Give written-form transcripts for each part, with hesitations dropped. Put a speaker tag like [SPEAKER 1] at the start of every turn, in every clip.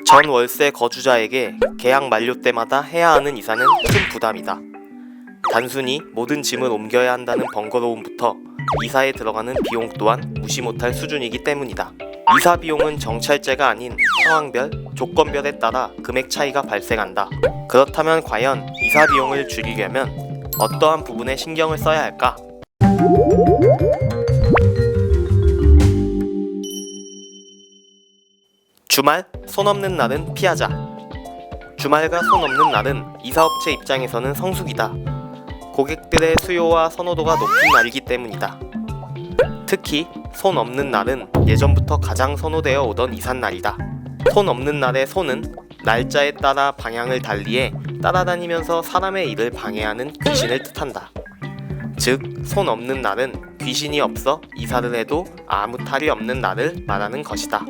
[SPEAKER 1] 전 월세 거주자에게 계약 만료 때마다 해야 하는 이사는 큰 부담이다. 단순히 모든 짐을 옮겨야 한다는 번거로움부터 이사에 들어가는 비용 또한 무시 못할 수준이기 때문이다. 이사 비용은 정찰제가 아닌 상황별, 조건별에 따라 금액 차이가 발생한다. 그렇다면 과연 이사 비용을 줄이려면 어떠한 부분에 신경을 써야 할까? 주말, 손 없는 날은 피하자. 주말과 손 없는 날은 이사업체 입장에서는 성수기다. 고객들의 수요와 선호도가 높은 날이기 때문이다. 특히 손 없는 날은 예전부터 가장 선호되어 오던 이삿날이다. 손 없는 날의 손은 날짜에 따라 방향을 달리해 따라다니면서 사람의 일을 방해하는 귀신을 뜻한다. 즉, 손 없는 날은 귀신이 없어 이사를 해도 아무 탈이 없는 날을 말하는 것이다.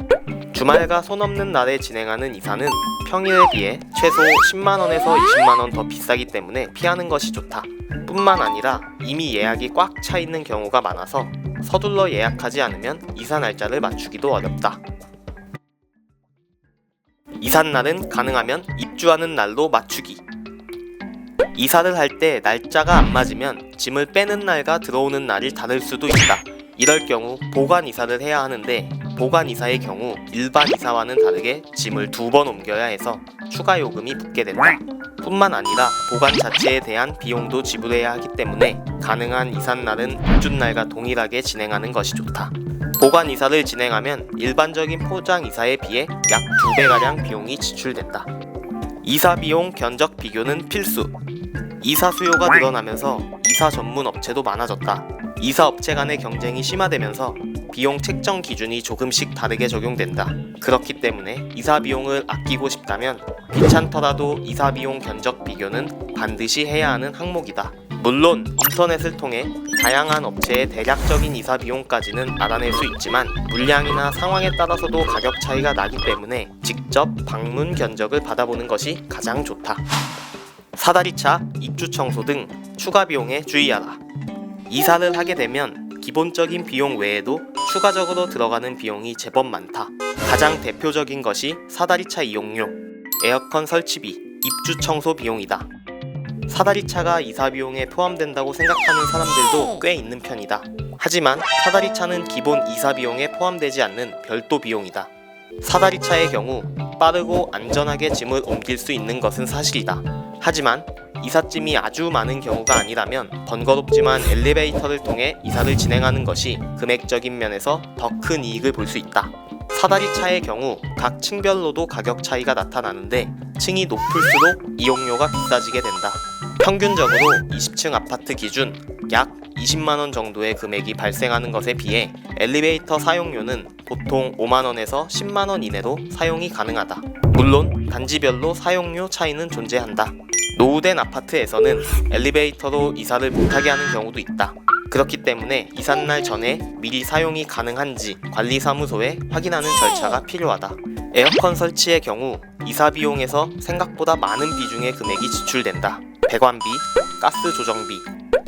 [SPEAKER 1] 주말과 손 없는 날에 진행하는 이사는 평일에 비해 최소 10만원에서 20만원 더 비싸기 때문에 피하는 것이 좋다. 뿐만 아니라 이미 예약이 꽉 차 있는 경우가 많아서 서둘러 예약하지 않으면 이사 날짜를 맞추기도 어렵다. 이삿날은 가능하면 입주하는 날로 맞추기. 이사를 할 때 날짜가 안 맞으면 짐을 빼는 날과 들어오는 날이 다를 수도 있다. 이럴 경우 보관 이사를 해야 하는데 보관 이사의 경우 일반 이사와는 다르게 짐을 2번 옮겨야 해서 추가 요금이 붙게 된다. 뿐만 아니라 보관 자체에 대한 비용도 지불해야 하기 때문에 가능한 이삿날은 입주날과 동일하게 진행하는 것이 좋다. 보관 이사를 진행하면 일반적인 포장 이사에 비해 약 2배가량 비용이 지출된다. 이사 비용 견적 비교는 필수. 이사 수요가 늘어나면서 이사 전문 업체도 많아졌다. 이사 업체 간의 경쟁이 심화되면서 비용 책정 기준이 조금씩 다르게 적용된다. 그렇기 때문에 이사 비용을 아끼고 싶다면 귀찮더라도 이사 비용 견적 비교는 반드시 해야 하는 항목이다. 물론 인터넷을 통해 다양한 업체의 대략적인 이사 비용까지는 알아낼 수 있지만 물량이나 상황에 따라서도 가격 차이가 나기 때문에 직접 방문 견적을 받아보는 것이 가장 좋다. 사다리차, 입주 청소 등 추가 비용에 주의하라. 이사를 하게 되면 기본적인 비용 외에도 추가적으로 들어가는 비용이 제법 많다. 가장 대표적인 것이 사다리차 이용료, 에어컨 설치비, 입주 청소 비용이다. 사다리차가 이사 비용에 포함된다고 생각하는 사람들도 꽤 있는 편이다. 하지만 사다리차는 기본 이사 비용에 포함되지 않는 별도 비용이다. 사다리차의 경우 빠르고 안전하게 짐을 옮길 수 있는 것은 사실이다. 하지만 이삿짐이 아주 많은 경우가 아니라면 번거롭지만 엘리베이터를 통해 이사를 진행하는 것이 금액적인 면에서 더 큰 이익을 볼 수 있다. 사다리차의 경우 각 층별로도 가격 차이가 나타나는데 층이 높을수록 이용료가 비싸지게 된다. 평균적으로 20층 아파트 기준 약 20만원 정도의 금액이 발생하는 것에 비해 엘리베이터 사용료는 보통 5만원에서 10만원 이내로 사용이 가능하다. 물론 단지별로 사용료 차이는 존재한다. 노후된 아파트에서는 엘리베이터로 이사를 못하게 하는 경우도 있다. 그렇기 때문에 이삿날 전에 미리 사용이 가능한지 관리사무소에 확인하는 절차가 필요하다. 에어컨 설치의 경우 이사 비용에서 생각보다 많은 비중의 금액이 지출된다. 배관비, 가스 조정비,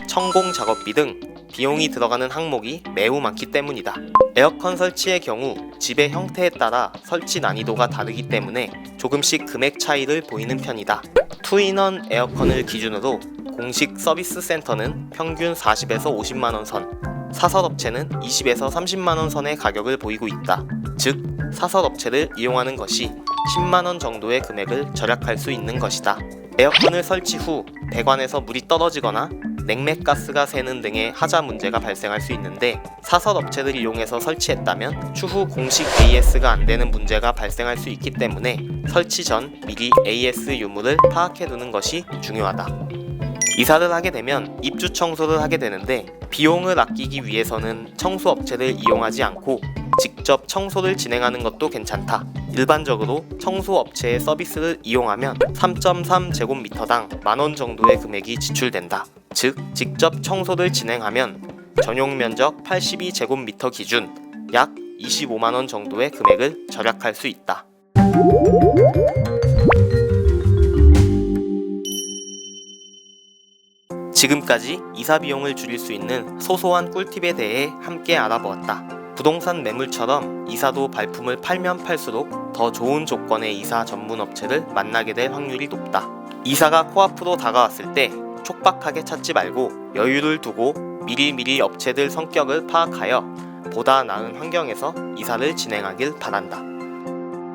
[SPEAKER 1] 천공 작업비 등 비용이 들어가는 항목이 매우 많기 때문이다. 에어컨 설치의 경우 집의 형태에 따라 설치 난이도가 다르기 때문에 조금씩 금액 차이를 보이는 편이다. 투인원 에어컨을 기준으로 공식 서비스 센터는 평균 40에서 50만원 선, 사설업체는 20에서 30만원 선의 가격을 보이고 있다. 즉, 사설업체를 이용하는 것이 10만원 정도의 금액을 절약할 수 있는 것이다. 에어컨을 설치 후 배관에서 물이 떨어지거나 냉매가스가 새는 등의 하자 문제가 발생할 수 있는데 사설업체를 이용해서 설치했다면 추후 공식 AS가 안 되는 문제가 발생할 수 있기 때문에 설치 전 미리 AS 유무를 파악해두는 것이 중요하다. 이사를 하게 되면 입주 청소를 하게 되는데 비용을 아끼기 위해서는 청소업체를 이용하지 않고 직접 청소를 진행하는 것도 괜찮다. 일반적으로 청소업체의 서비스를 이용하면 3.3제곱미터당 만원 정도의 금액이 지출된다. 즉, 직접 청소를 진행하면 전용 면적 82제곱미터 기준 약 25만원 정도의 금액을 절약할 수 있다. 지금까지 이사 비용을 줄일 수 있는 소소한 꿀팁에 대해 함께 알아보았다. 부동산 매물처럼 이사도 발품을 팔면 팔수록 더 좋은 조건의 이사 전문 업체를 만나게 될 확률이 높다. 이사가 코앞으로 다가왔을 때 촉박하게 찾지 말고 여유를 두고 미리미리 업체들 성격을 파악하여 보다 나은 환경에서 이사를 진행하길 바란다.